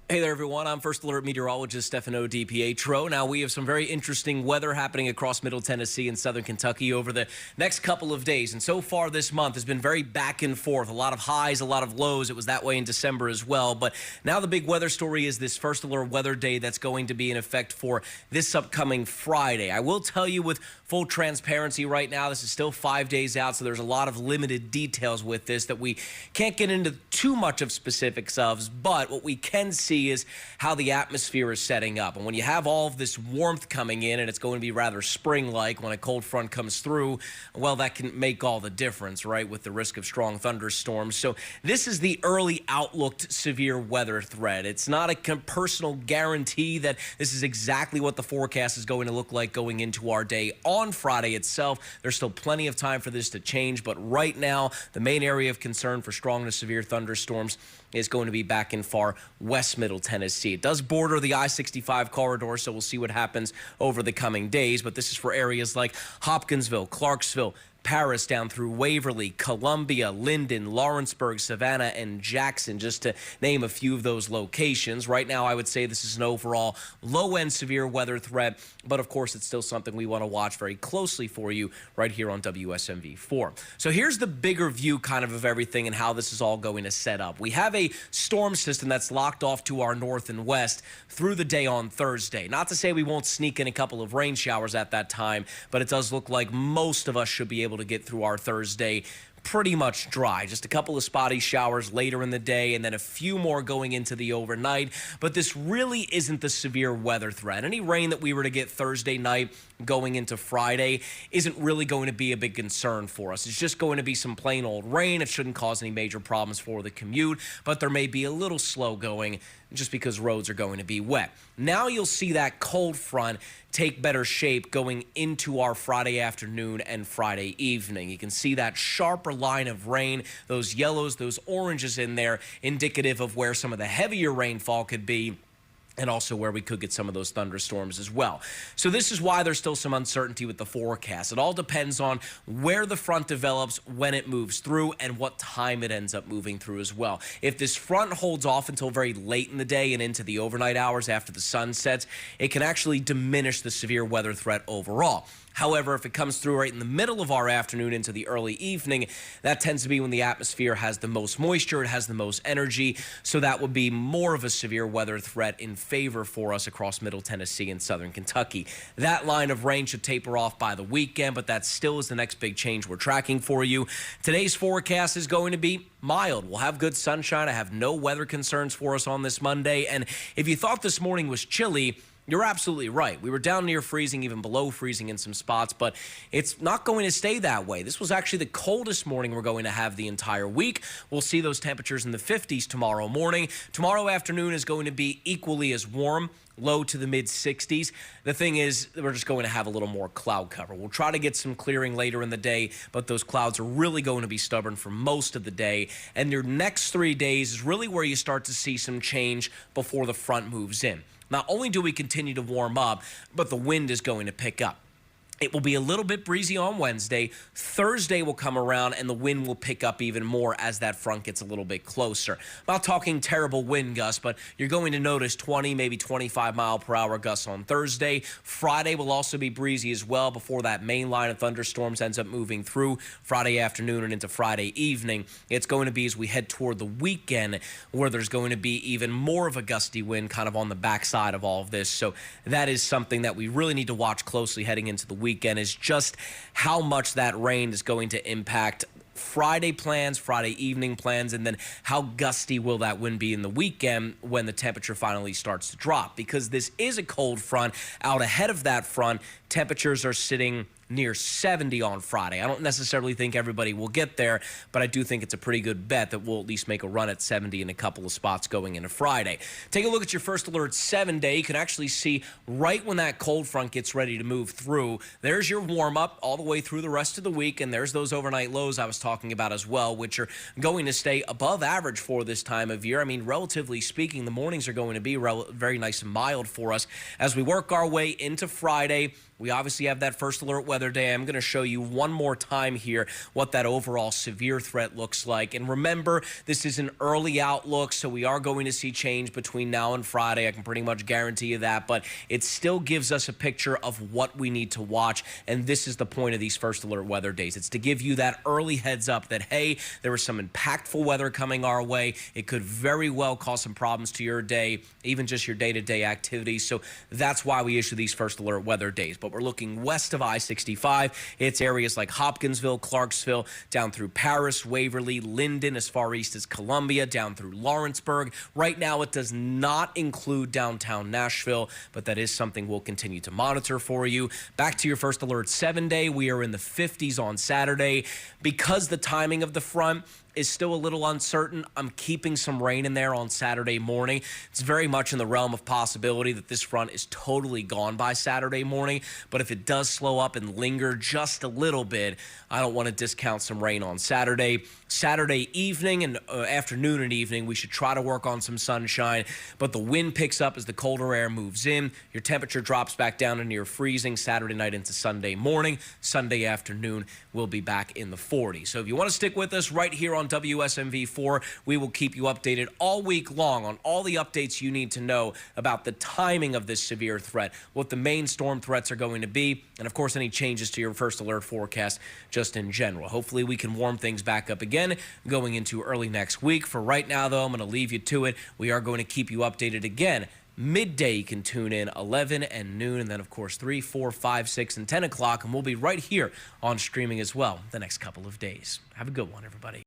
Hey there, everyone. I'm First Alert Meteorologist Stefano DiPietro. Now, we have some very interesting weather happening across Middle Tennessee and Southern Kentucky over the next couple of days. And so far this month has been very back and forth. A lot of highs, a lot of lows. It was that way in December as well. But now the big weather story is this First Alert weather day that's going to be in effect for this upcoming Friday. I will tell you with full transparency right now, this is still 5 days out, so there's a lot of limited details with this that we can't get into too much of specifics of. But what we can see is how the atmosphere is setting up. And when you have all of this warmth coming in, and it's going to be rather spring-like when a cold front comes through, well, that can make all the difference, right, with the risk of strong thunderstorms. So this is the early outlooked severe weather threat. It's not a personal guarantee that this is exactly what the forecast is going to look like going into our day on Friday itself. There's still plenty of time for this to change, but right now, the main area of concern for strong to severe thunderstorms is going to be back in far west Middle Tennessee. It does border the I-65 corridor, so we'll see what happens over the coming days. But this is for areas like Hopkinsville, Clarksville, Paris down through Waverly, Columbia, Linden, Lawrenceburg, Savannah, and Jackson, just to name a few of those locations. Right now, I would say this is an overall low-end severe weather threat, but of course, it's still something we want to watch very closely for you right here on WSMV4. So here's the bigger view kind of everything and how this is all going to set up. We have a storm system that's locked off to our north and west through the day on Thursday. Not to say we won't sneak in a couple of rain showers at that time, but it does look like most of us should be able to get through our Thursday pretty much dry. Just a couple of spotty showers later in the day and then a few more going into the overnight. But this really isn't the severe weather threat. Any rain that we were to get Thursday night going into Friday isn't really going to be a big concern for us. It's just going to be some plain old rain. It shouldn't cause any major problems for the commute, but there may be a little slow going just because roads are going to be wet. Now you'll see that cold front take better shape going into our Friday afternoon and Friday evening. You can see that sharper line of rain, those yellows, those oranges in there, indicative of where some of the heavier rainfall could be, and also where we could get some of those thunderstorms as well. So this is why there's still some uncertainty with the forecast. It all depends on where the front develops, when it moves through, and what time it ends up moving through as well. If this front holds off until very late in the day and into the overnight hours after the sun sets, it can actually diminish the severe weather threat overall. However, if it comes through right in the middle of our afternoon into the early evening, that tends to be when the atmosphere has the most moisture, it has the most energy, so that would be more of a severe weather threat in favor for us across Middle Tennessee and Southern Kentucky. That line of rain should taper off by the weekend, but that still is the next big change we're tracking for you. Today's forecast is going to be mild. We'll have good sunshine. I have no weather concerns for us on this Monday, and if you thought this morning was chilly, you're absolutely right. We were down near freezing, even below freezing in some spots, but it's not going to stay that way. This was actually the coldest morning we're going to have the entire week. We'll see those temperatures in the 50s tomorrow morning. Tomorrow afternoon is going to be equally as warm, low to the mid-60s. The thing is, we're just going to have a little more cloud cover. We'll try to get some clearing later in the day, but those clouds are really going to be stubborn for most of the day. And your next 3 days is really where you start to see some change before the front moves in. Not only do we continue to warm up, but the wind is going to pick up. It will be a little bit breezy on Wednesday. Thursday will come around and the wind will pick up even more as that front gets a little bit closer. I'm not talking terrible wind gusts, but you're going to notice 20, maybe 25-mile-per-hour gusts on Thursday. Friday will also be breezy as well before that main line of thunderstorms ends up moving through Friday afternoon and into Friday evening. It's going to be as we head toward the weekend where there's going to be even more of a gusty wind kind of on the backside of all of this. So that is something that we really need to watch closely heading into the weekend, is just how much that rain is going to impact Friday plans, Friday evening plans, and then how gusty will that wind be in the weekend when the temperature finally starts to drop. Because this is a cold front. Out ahead of that front, temperatures are sitting near 70 on Friday. I don't necessarily think everybody will get there, but I do think it's a pretty good bet that we'll at least make a run at 70 in a couple of spots going into Friday. Take a look at your First Alert 7-day. You can actually see right when that cold front gets ready to move through, there's your warm-up all the way through the rest of the week, and there's those overnight lows I was talking about as well, which are going to stay above average for this time of year. I mean, relatively speaking, the mornings are going to be very nice and mild for us as we work our way into Friday. We obviously have that first alert weather day. I'm going to show you one more time here what that overall severe threat looks like. And remember, this is an early outlook, so we are going to see change between now and Friday. I can pretty much guarantee you that, but it still gives us a picture of what we need to watch. And this is the point of these first alert weather days. It's to give you that early heads up that, hey, there is some impactful weather coming our way. It could very well cause some problems to your day, even just your day-to-day activities. So that's why we issue these first alert weather days. But we're looking west of I-65. It's areas like Hopkinsville, Clarksville, down through Paris, Waverly, Linden, as far east as Columbia, down through Lawrenceburg. Right now, it does not include downtown Nashville, but that is something we'll continue to monitor for you. Back to your first alert 7-day. We are in the 50s on Saturday. Because the timing of the front is still a little uncertain, I'm keeping some rain in there on Saturday morning. It's very much in the realm of possibility that this front is totally gone by Saturday morning, but if it does slow up and linger just a little bit, I don't want to discount some rain on Saturday. Saturday evening and afternoon and evening, we should try to work on some sunshine, but the wind picks up as the colder air moves in. Your temperature drops back down to near freezing Saturday night into Sunday morning. Sunday afternoon, we'll be back in the 40s. So if you want to stick with us right here on WSMV4, we will keep you updated all week long on all the updates you need to know about the timing of this severe threat, what the main storm threats are going to be, and of course any changes to your first alert forecast just in general. Hopefully we can warm things back up again going into early next week. For right now, though, I'm going to leave you to it. We are going to keep you updated again. Midday, you can tune in 11 and noon, and then, of course, 3, 4, 5, 6, and 10 o'clock, and we'll be right here on streaming as well the next couple of days. Have a good one, everybody.